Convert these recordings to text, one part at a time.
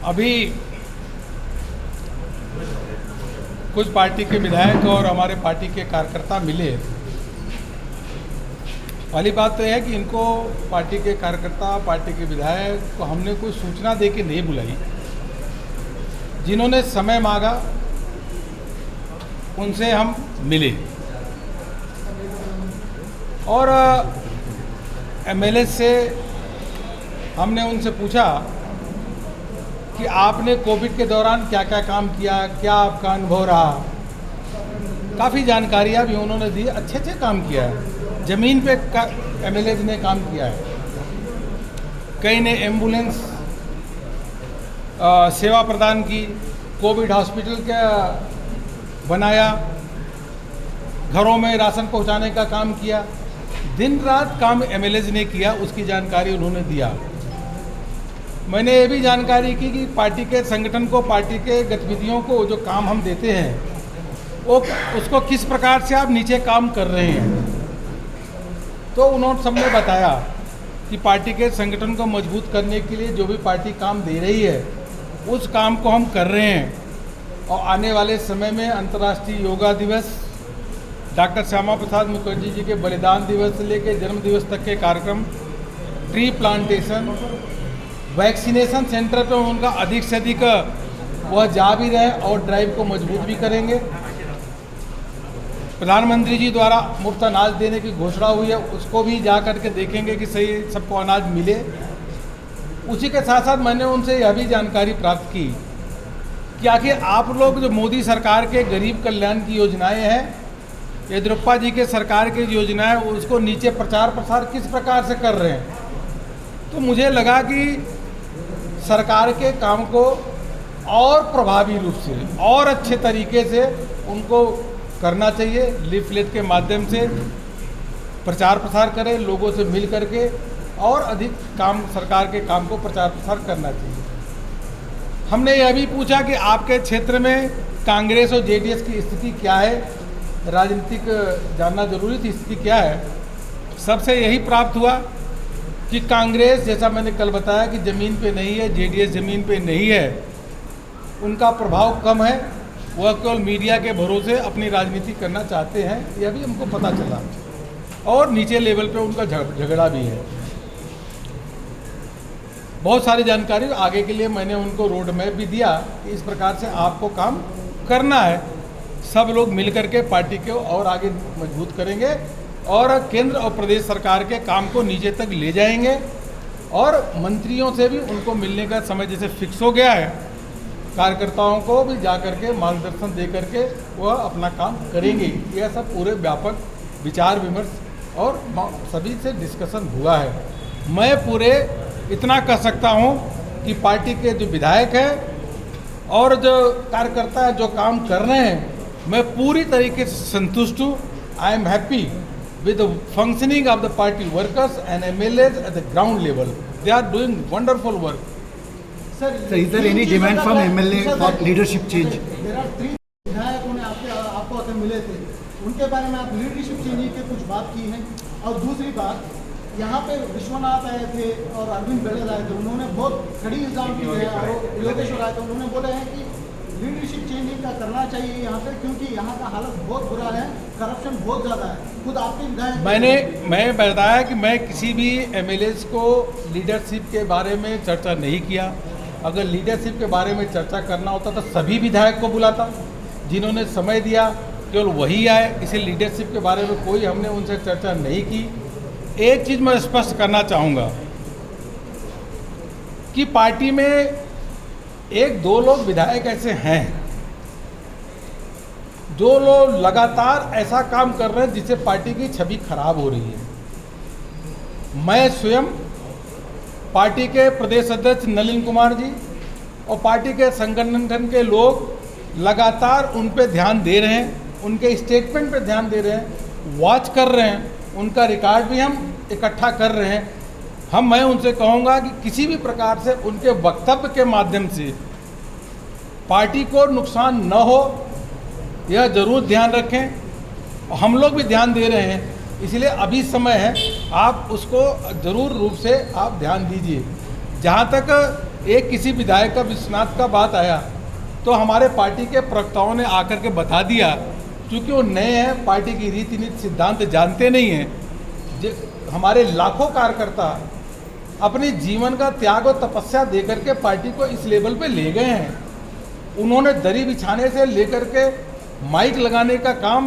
अभी कुछ पार्टी के विधायक और हमारे पार्टी के कार्यकर्ता मिले। पहली बात तो यह है कि इनको पार्टी के कार्यकर्ता, पार्टी के विधायक को हमने कोई सूचना दे के नहीं बुलाई। जिन्होंने समय मांगा उनसे हम मिले और एमएलए से हमने उनसे पूछा कि आपने कोविड के दौरान क्या क्या काम किया, क्या आपका अनुभव रहा। काफ़ी जानकारियाँ भी उन्होंने दी, अच्छे काम किया है। ज़मीन पे एमएलए ने काम किया है। कई ने एम्बुलेंस सेवा प्रदान की, कोविड हॉस्पिटल का बनाया, घरों में राशन पहुंचाने का काम किया। दिन रात काम एमएलए ने किया, उसकी जानकारी उन्होंने दिया। मैंने ये भी जानकारी की कि पार्टी के संगठन को, पार्टी के गतिविधियों को जो काम हम देते हैं वो उसको किस प्रकार से आप नीचे काम कर रहे हैं। तो उन्होंने सबने बताया कि पार्टी के संगठन को मजबूत करने के लिए जो भी पार्टी काम दे रही है उस काम को हम कर रहे हैं। और आने वाले समय में अंतर्राष्ट्रीय योगा दिवस, डॉक्टर श्यामा प्रसाद मुखर्जी जी के बलिदान दिवस से लेकर जन्म दिवस तक के कार्यक्रम, ट्री प्लांटेशन, वैक्सीनेशन सेंटर पर उनका अधिक से अधिक वह जा भी रहे और ड्राइव को मजबूत भी करेंगे। प्रधानमंत्री जी द्वारा मुफ्त अनाज देने की घोषणा हुई है, उसको भी जा कर के देखेंगे कि सही सबको अनाज मिले। उसी के साथ साथ मैंने उनसे यह भी जानकारी प्राप्त की कि आखिर आप लोग जो मोदी सरकार के गरीब कल्याण की योजनाएं हैं, येदियुरप्पा जी के सरकार की योजनाएं, उसको नीचे प्रचार प्रसार किस प्रकार से कर रहे हैं। तो मुझे लगा कि सरकार के काम को और प्रभावी रूप से और अच्छे तरीके से उनको करना चाहिए। लीफलेट के माध्यम से प्रचार प्रसार करें, लोगों से मिल करके और अधिक काम, सरकार के काम को प्रचार प्रसार करना चाहिए। हमने यह भी पूछा कि आपके क्षेत्र में कांग्रेस और जेडीएस की स्थिति क्या है, राजनीतिक जानना जरूरी थी, स्थिति क्या है। सबसे यही प्राप्त हुआ कि कांग्रेस, जैसा मैंने कल बताया, कि ज़मीन पे नहीं है, जेडीएस ज़मीन पे नहीं है, उनका प्रभाव कम है, वह केवल मीडिया के भरोसे अपनी राजनीति करना चाहते हैं, यह भी हमको पता चला। और नीचे लेवल पे उनका झगड़ा भी है। बहुत सारी जानकारी आगे के लिए मैंने उनको रोड मैप भी दिया कि इस प्रकार से आपको काम करना है। सब लोग मिलकर के पार्टी को और आगे मजबूत करेंगे और केंद्र और प्रदेश सरकार के काम को नीचे तक ले जाएंगे। और मंत्रियों से भी उनको मिलने का समय जैसे फिक्स हो गया है, कार्यकर्ताओं को भी जा करके मार्गदर्शन दे करके वह अपना काम करेंगे। यह सब पूरे व्यापक विचार विमर्श और सभी से डिस्कशन हुआ है। मैं पूरे इतना कह सकता हूं कि पार्टी के जो विधायक हैं और जो कार्यकर्ता जो काम कर रहे हैं, मैं पूरी तरीके से संतुष्ट हूँ। I am happy with the functioning of the party workers and MLAs at the ground level. They are doing wonderful work. Sir, is there any demand from MLA for leadership change? There are 3 विधायकों ने आपको आकर मिले थे, उनके बारे में आप लीडरशिप चेंज की कुछ बात की है। और दूसरी बात, यहाँ पे विश्वनाथ आए थे और अरविंद बेड़ल आए थे, उन्होंने बहुत कड़ी इल्जाम किए हैं। और योगेश्वर आए थे, उन्होंने बोले हैं कि लीडरशिप चेंजिंग का करना चाहिए यहाँ पे, क्योंकि यहाँ का हालत बहुत बुरा है, करप्शन बहुत ज़्यादा है। खुद आपके विधायक मैं बताया कि मैं किसी भी एमएलएस को लीडरशिप के बारे में चर्चा नहीं किया। अगर लीडरशिप के बारे में चर्चा करना होता तो सभी विधायक को बुलाता। जिन्होंने समय दिया केवल वही आए, इसे लीडरशिप के बारे में कोई हमने उनसे चर्चा नहीं की। एक चीज़ मैं स्पष्ट करना चाहूँगा कि पार्टी में 1-2 लोग विधायक ऐसे हैं जो लोग लगातार ऐसा काम कर रहे हैं जिससे पार्टी की छवि खराब हो रही है। मैं स्वयं पार्टी के प्रदेश अध्यक्ष नलिन कुमार जी और पार्टी के संगठन के लोग लगातार उन पे ध्यान दे रहे हैं, उनके स्टेटमेंट पे ध्यान दे रहे हैं, वॉच कर रहे हैं, उनका रिकॉर्ड भी हम इकट्ठा कर रहे हैं। मैं उनसे कहूँगा कि किसी भी प्रकार से उनके वक्तव्य के माध्यम से पार्टी को नुकसान न हो, यह जरूर ध्यान रखें। और हम लोग भी ध्यान दे रहे हैं, इसलिए अभी समय है, आप उसको जरूर रूप से आप ध्यान दीजिए। जहाँ तक एक किसी विधायक का विश्वनाथ का बात आया तो हमारे पार्टी के प्रवक्ताओं ने आकर के बता दिया, क्योंकि वो नए हैं, पार्टी की रीति नीति सिद्धांत जानते नहीं हैं। हमारे लाखों कार्यकर्ता अपने जीवन का त्याग और तपस्या देकर के पार्टी को इस लेवल पे ले गए हैं। उन्होंने दरी बिछाने से लेकर के माइक लगाने का काम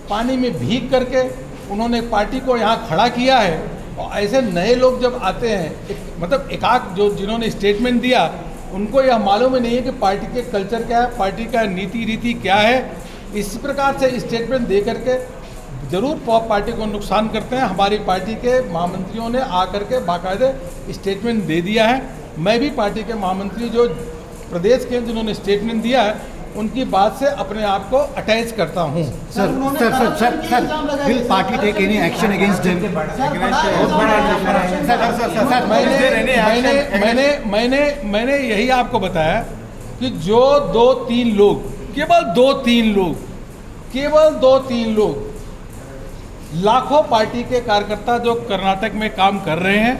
पानी में भीग करके उन्होंने पार्टी को यहाँ खड़ा किया है। और ऐसे नए लोग जब आते हैं, मतलब एकाक जो जिन्होंने स्टेटमेंट दिया, उनको यह मालूम ही नहीं है कि पार्टी के कल्चर क्या है, पार्टी का नीति रीति क्या है। इस प्रकार से स्टेटमेंट दे करके जरूर पार्टी को नुकसान करते हैं। हमारी पार्टी के महामंत्रियों ने आकर के बाकायदे स्टेटमेंट दे दिया है। मैं भी पार्टी के महामंत्री जो प्रदेश के जिन्होंने स्टेटमेंट दिया है उनकी बात से अपने आप को अटैच करता हूं। Sir will party take any action against him? मैंने यही आपको बताया कि जो 2-3 लोग, केवल 2-3 लोग लाखों पार्टी के कार्यकर्ता जो कर्नाटक में काम कर रहे हैं,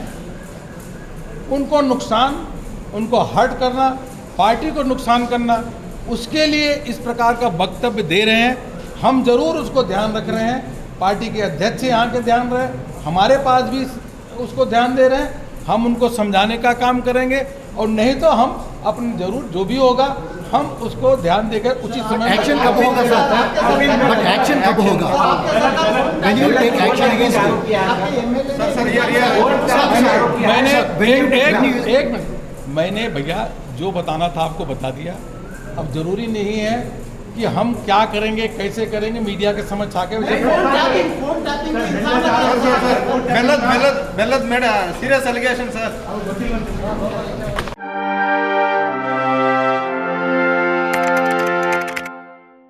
उनको नुकसान, उनको हर्ट करना, पार्टी को नुकसान करना, उसके लिए इस प्रकार का वक्तव्य दे रहे हैं। हम जरूर उसको ध्यान रख रहे हैं। पार्टी के अध्यक्ष यहाँ के ध्यान रहे, हमारे पास भी उसको ध्यान दे रहे हैं। हम उनको समझाने का काम करेंगे और नहीं तो हम अपने जरूर जो भी होगा हम उसको ध्यान देकर उचित समय एक्शन कब होगा सर? बट एक्शन कब होगा? When you take action against him? मैंने भैया जो बताना था आपको बता दिया। अब जरूरी नहीं है कि हम क्या करेंगे, कैसे करेंगे, मीडिया के समझ आके गलत मेड सीरियस एलिगेशन सर।